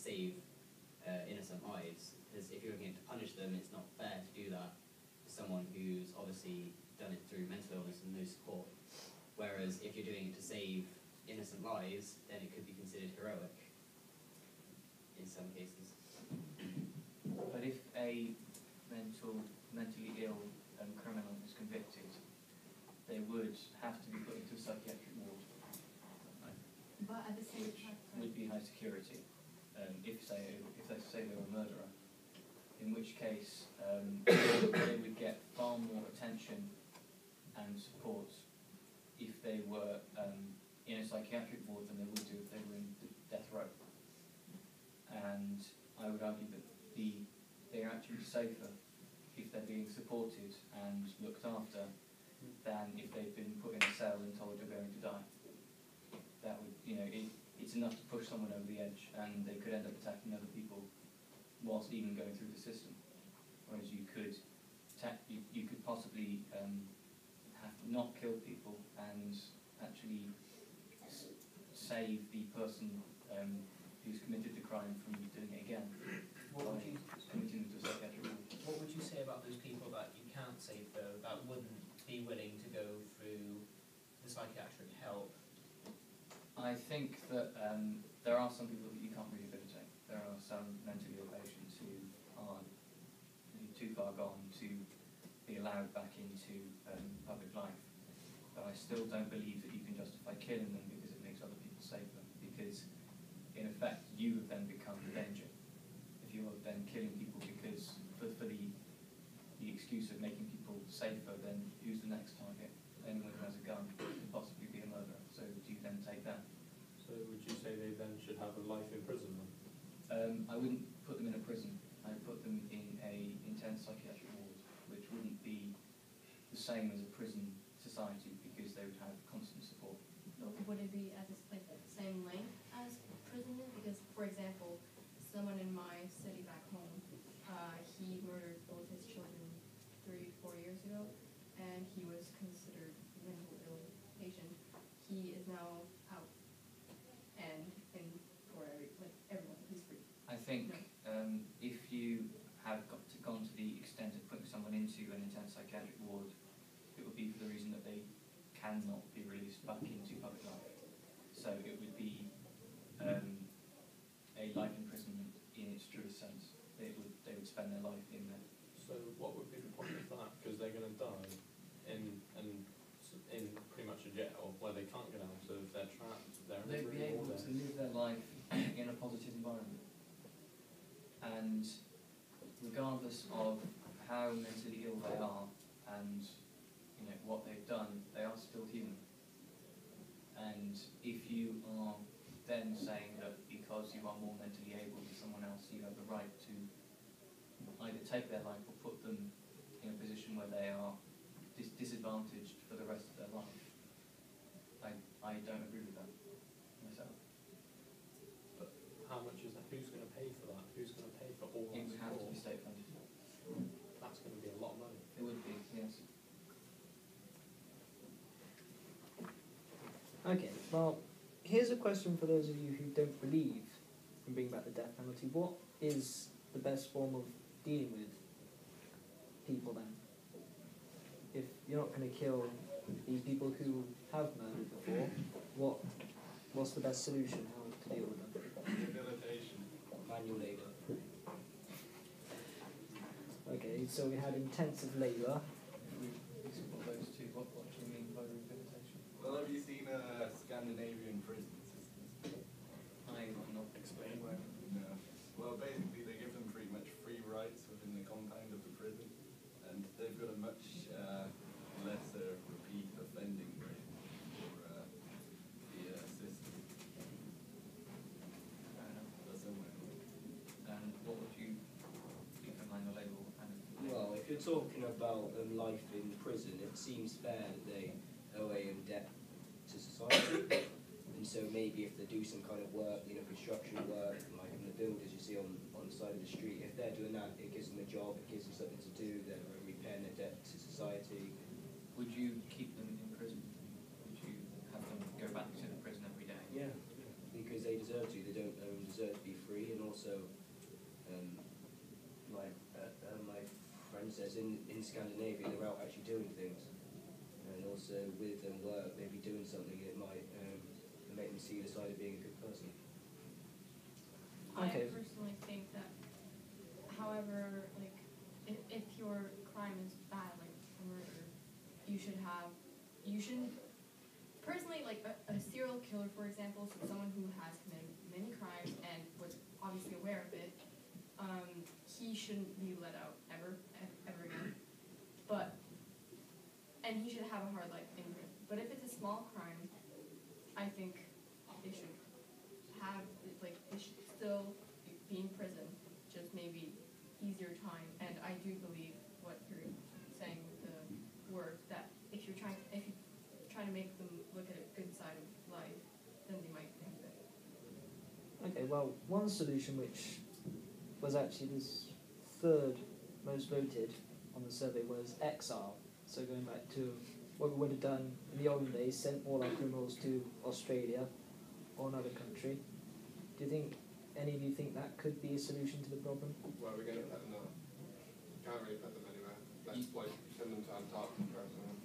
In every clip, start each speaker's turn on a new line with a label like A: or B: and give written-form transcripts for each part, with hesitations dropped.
A: save innocent lives, because if you're looking to punish them, it's not fair to do that to someone who's obviously done it through mental illness and no support. Whereas if you're doing it to save innocent lives, then it could be considered heroic in some cases.
B: But if a mentally ill criminal is convicted, they would have to be put into a psychiatric ward.
C: But at the same time,
B: would be high security. If they say they were a murderer, in which case they would get far more attention and support if they were in a psychiatric ward than they would do if they were in death row. And I would argue that they're actually safer if they're being supported and looked after than if they've been put in a cell and told you're going to die. That would, it's enough to push someone over the edge, and they could end up attacking other people whilst even going through the system. Whereas you could possibly have not killed people and actually save the person who's committed the crime from doing it again. Committing them to a psychiatric ward.
D: What would you say about those people that you can't save, though, that wouldn't be willing to go through the psychiatric help?
B: I think that there are some people that you can't rehabilitate. There are some mentally ill patients who are too far gone to be allowed back into public life. But I still don't believe that you can justify killing them because it makes other people safer. Because, in effect, you have then become the danger. If you are then killing people because for the excuse of making people safer, then who's the next target? Anyone who has a gun could possibly be a murderer. So do you then take that?
E: So would you say they then should have a life in prison then?
B: I wouldn't put them in a prison. I'd put them in a intense psychiatric ward, which wouldn't be the same as a prison society because they would have constant support.
C: but would it be at the same length as prison? Because, for example, someone in my city back home, he murdered both his children 3-4 years ago, and he was considered a mental ill patient. He is now out, and for everyone, he's free.
B: I think if you have gone to the extent of putting someone into an intense psychiatric ward, it would be for the reason that they cannot be released back into public life. So it would be a life imprisonment in its truest sense. They would spend their life in there.
E: So what would be the point of that? Because they're going to die in pretty much a jail where they can't get out. So if they're trapped, they're in a
B: They'd be
E: room all
B: able
E: day.
B: to live their life in a positive environment. And regardless of how mentally ill they are and what they've done, they are still human. And if you are then saying that because you are more mentally able than someone else, you have the right to either take their life or put them in a position where they are disadvantaged for the rest of their life, I don't agree with that myself.
E: But how much is that? Who's going to pay for that? Who's going to pay for all that
B: It would have to be
E: support?
B: state funded.
E: That's going to be a lot of money.
B: It would be, yes.
F: Okay, well, here's a question for those of you who don't believe in bringing back the death penalty. What is the best form of dealing with people then? If you're not going to kill these people who have murdered before, what's the best solution? How to deal with them?
G: Rehabilitation.
A: Manual labour.
F: Okay, so we had intensive labour.
B: Those two, what do you mean by rehabilitation?
G: Well, have you seen Scandinavian prison systems?
B: I will not explain where.
G: No. Well, basically, they give them pretty much free rights within the compound of the prison, and they've got a much lesser repeat offending rate for the system. That's somewhere.
B: And what would you keep in mind the label?
A: Well, if you're talking about life in prison, it seems fair that they owe a debt to society. And so maybe if they do some kind of work, construction work, like in the builders you see on the side of the street, if they're doing that, it gives them a job, it gives them something to do, they're repaying their debt to society.
B: Would you keep them in prison? Would you have them go back to the prison every day?
A: Yeah, because they they deserve to. They don't deserve to be free, and also, my friend says in Scandinavia they're out actually doing things, and also with work, maybe doing something that might make them see the side of being a good person.
F: Okay.
C: I personally think that, however, like, if your crime is bad, like murder, you shouldn't, personally, like a serial killer, for example, so someone who has committed many crimes and was obviously aware of it, he shouldn't be let out ever again. And he should have a hard life in prison. But if it's a small crime, I think they should they should still be in prison, just maybe easier time. And I do believe what you're saying with the work, that if you're trying to make them look at a good side of life, then they might think that.
F: Okay, well, one solution which was actually this third most voted on the survey was Exile. So going back to what we would have done in the olden days, sent all our criminals to Australia or another country. Do you think, any of you think that could be a solution to the problem?
H: Where are we going to put them now? Can't really put them anywhere. Let's send them to Antarctica or something.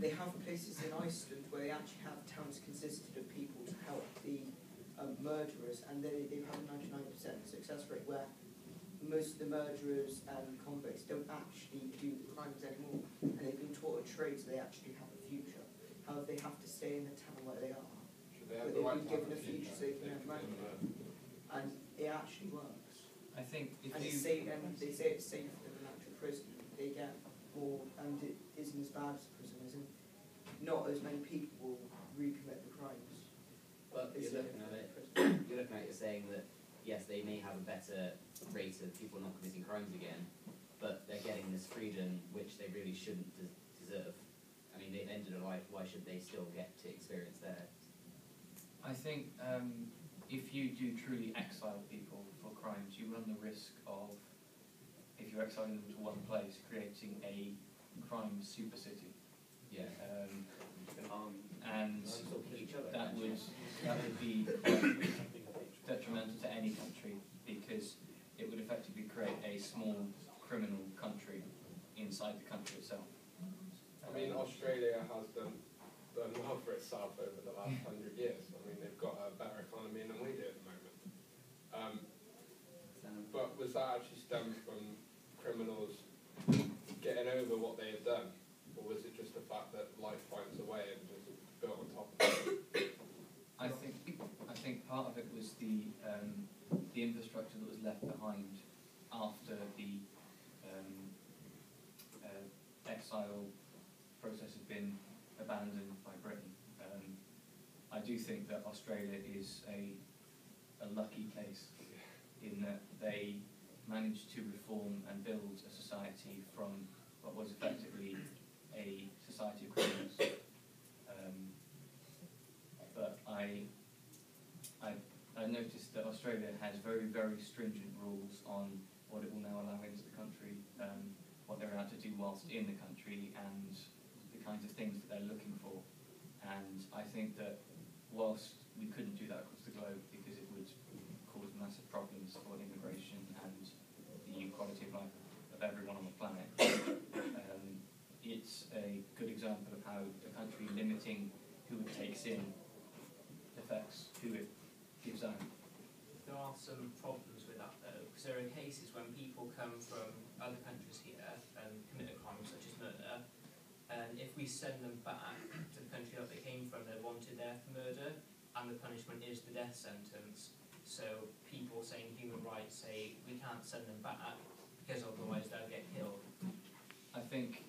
I: They have places in Iceland where they actually have towns consisted of people to help the murderers, and they've had a 99% success rate where most of the murderers and convicts don't actually do the crimes anymore, and they've been taught a trade, so they actually have a future. However, they have to stay in the town where they are.
H: Should they have
I: But
H: the right
I: they've
H: to
I: been given
H: have
I: a future so they can have money. And it actually works.
B: I think if
I: And
B: you...
I: it's safe, and they say it's safer than an actual prison. They get more, and it isn't as bad as prison, isn't. Not as many people will recommit the crimes.
J: But you're looking at it saying that yes, they may have a better rate of people not committing crimes again, but they're getting this freedom which they really shouldn't deserve. I mean, they've ended a life, why should they still get to experience their...
B: I think if you do truly exile people for crimes, you run the risk of, if you're exiling them to one place, creating a crime super city.
J: Yeah.
B: And that would be detrimental to any country, because it would effectively create a small criminal country inside the country itself.
H: I mean, Australia has done well for itself over the last 100 years. I mean, they've got a better economy than we do at the moment. But was that actually stemmed from criminals getting over what they had done? Or was it just the fact that life finds a way and just built on top of it?
B: I think part of it was the infrastructure that was left behind after the exile process had been abandoned by Britain. I do think that Australia is a lucky case in that they managed to reform and build a society from what was effectively a society of criminals. But I noticed that Australia has very, very stringent rules on what it will now allow into the country, what they're allowed to do whilst in the country, and the kinds of things that they're looking for. And I think that whilst we couldn't do that across the globe because it would cause massive problems for immigration and the quality of life of everyone on the planet, it's a good example of how a country limiting who it takes in affects who it gives out.
D: There are some problems with that though, because there are cases when people come from other countries here and commit a crime such as murder, and if we send them back to the country that they came from, they're wanted there for murder, and the punishment is the death sentence. So people saying human rights say we can't send them back because otherwise they'll get killed.
B: I think